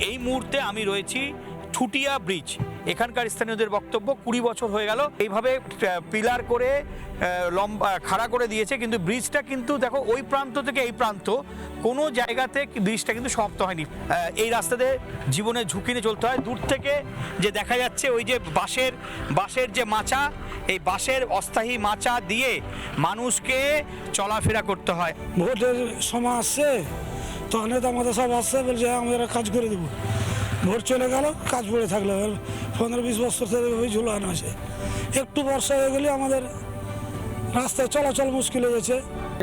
এই মুহূর্তে আমি রয়েছি ছুটিয়া ব্রিজ। এখানকার স্থানীয়দের বক্তব্য 20 বছর হয়ে গেল এইভাবে পিলার করে লম্বা খাড়া করে দিয়েছে, কিন্তু ব্রিজটা কিন্তু দেখো ওই প্রান্ত থেকে এই প্রান্ত কোনো জায়গাতে ব্রিজটা কিন্তু সমাপ্ত হয়নি। এই রাস্তাতে জীবনের ঝুঁকি নিয়ে চলতে হয়। দূর থেকে যে দেখা যাচ্ছে ওই যে বাঁশের যে মাচা, এই বাঁশের অস্থায়ী মাচা দিয়ে মানুষকে চলাফেরা করতে হয়। ভোটের সময় আসছে, তখন তো আমাদের সব আসছে বলছে আমরা কাজ করে দেবো। ভোট চলে গেল, কাজ পড়ে থাকলো। 15-20 বছর থেকে ওই ঝুলানো আছে। একটু বর্ষা হয়ে গেলে আমাদের রাস্তায় চলাচল মুশকিল হয়ে গেছে।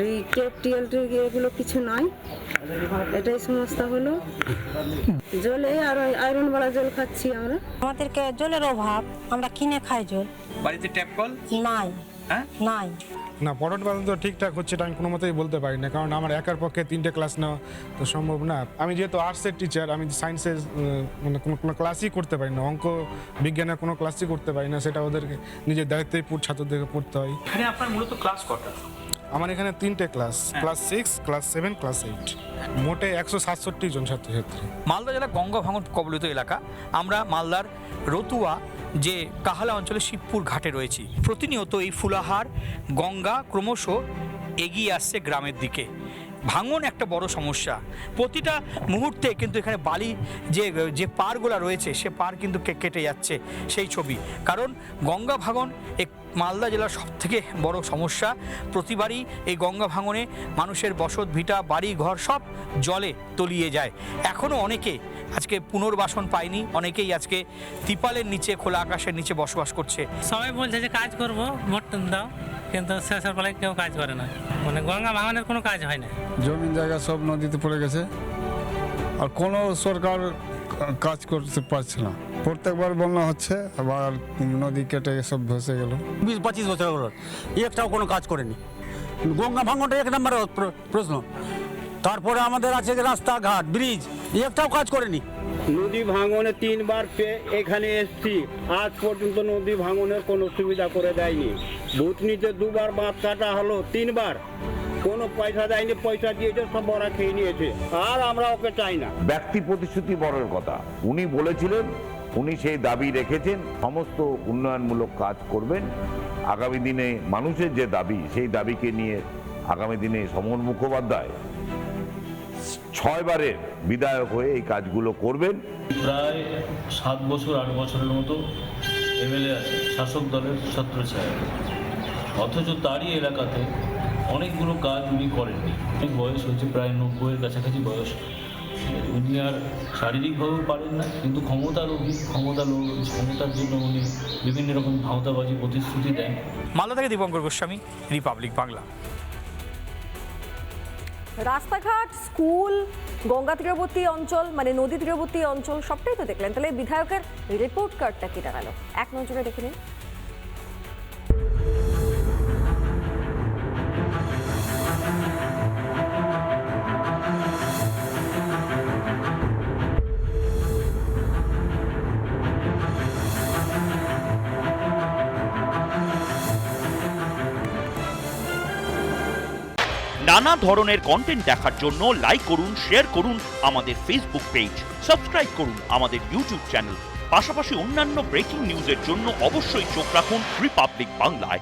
এই টেপ টিএলটি এগুলো কিছু নাই, এটাই সমস্যা হলো। জলে আর আয়রনওয়ালা জল খাচ্ছি আমরা। আমাদেরকে জলের অভাব, আমরা কিনে খাই জল। বাড়িতে ট্যাপ কল নাই, হ্যাঁ নাই না, পঠন পাঠন তো ঠিকঠাক হচ্ছে এটা আমি কোনো মতেই বলতে পারি না, কারণ আমার একার পক্ষে 3টে ক্লাস নেওয়া তো সম্ভব না। আমি যেহেতু আর্টসের টিচার, আমি সায়েন্সের মানে কোনো ক্লাসই করতে পারি না, অঙ্ক বিজ্ঞানের কোনো ক্লাসই করতে পারি না। সেটা ওদেরকে নিজের দায়িত্বেই ছাত্রদেরকে পড়তে হয়। এখানে আপনার মূলত ক্লাস কটা? আমার এখানে 3টে ক্লাস, ক্লাস 6, ক্লাস 7, ক্লাস 8, মোটে 167 জন ছাত্রছাত্রী। মালদা জেলা গঙ্গা ভাঙন কবলিত এলাকা। আমরা মালদার রতুয়া যে কাহালা অঞ্চলে শিবপুর ঘাটে রয়েছি। প্রতিনিয়ত এই ফুলাহার গঙ্গা ক্রমশ এগিয়ে আসছে গ্রামের দিকে। ভাঙন একটা বড় সমস্যা। প্রতিটা মুহূর্তে কিন্তু এখানে বালি যে পারগুলো রয়েছে সে পার কিন্তু কেটে যাচ্ছে, সেই ছবি। কারণ গঙ্গা ভাঙন এক মালদা জেলার সবথেকে বড় সমস্যা। প্রতিবারই এই গঙ্গা ভাঙনে মানুষের বসত ভিটা বাড়ি ঘর সব জলে তলিয়ে যায়। এখনও অনেকে আজকে পুনর্বাসন পায়নি, অনেকেই আজকে তিপালের নিচে খোলা আকাশের নিচে বসবাস করছে। সবাই বলছে যে কাজ করবো, ভোট দাও, কিন্তু শেষের বেলায় কেউ কাজ করে না। মানে গঙ্গা ভাঙনের কোনো কাজ হয় না। জমিন জায়গা সব নদীতে পড়ে গেছে, আর কোনো সরকার কাজ করতে পারছে না। প্রত্যেকবার বন্যা হচ্ছে, আবার নদী কেটে সব ভেসে গেল। 20-25 বছর হলো একটাও কোনো কাজ করেনি। গঙ্গা ভাঙনটা 1 নম্বর প্রশ্ন। তারপরে আমাদের আছে রাস্তাঘাট, ব্রিজ, একটাও কাজ করেনি। নদী ভাঙনে 3 বার এখানে এসছি, আজ পর্যন্ত নদী ভাঙনের কোনো সুবিধা করে দেয়নি। ভুতনিতে 2 বার বাঁধ কাটা হলো, 3 বার কোনো পয়সা দেয়নি। পয়সা দিয়েছে সব ওরা খেয়ে নিয়েছে, আর আমরা ওকে চাই না। ব্যক্তি প্রতিশ্রুতি বড়ের কথা উনি বলেছিলেন, উনি সেই দাবি রেখেছেন, সমস্ত উন্নয়নমূলক কাজ করবেন। আগামী দিনে মানুষের যে দাবি, সেই দাবিকে নিয়ে আগামী দিনে সমর মুখোপাধ্যায় 6 বারের বিধায়ক হয়ে এই কাজগুলো করবেন। প্রায় 7 বছর 8 বছরের মতো এমএলএ আছে শাসক দলের ছত্রছায়া, অথচ তারই এলাকাতে অনেকগুলো কাজ উনি করেননি। বয়স হচ্ছে প্রায় 90-এর কাছাকাছি বয়স। উনি আর শারীরিকভাবেও পারেন না, কিন্তু ক্ষমতার জন্য উনি বিভিন্ন রকম ভাওতাবাজি প্রতিশ্রুতি দেন। মালদা থেকে দীপঙ্কর গোস্বামী, রিপাবলিক বাংলা। রাস্তাঘাট, স্কুল, গঙ্গা তীরবর্তী অঞ্চল মানে নদী তীরবর্তী অঞ্চল সবটাই তো দেখলেন। তাহলে বিধায়কের রিপোর্ট কার্ডটা কি দাঁড়ালো এক নজরে দেখে নিন। নানা ধরনের কন্টেন্ট দেখার জন্য লাইক করুন, শেয়ার করুন আমাদের ফেসবুক পেজ, সাবস্ক্রাইব করুন আমাদের ইউটিউব চ্যানেল। পাশাপাশি অন্যান্য ব্রেকিং নিউজের জন্য অবশ্যই চোখ রাখুন রিপাবলিক বাংলায়।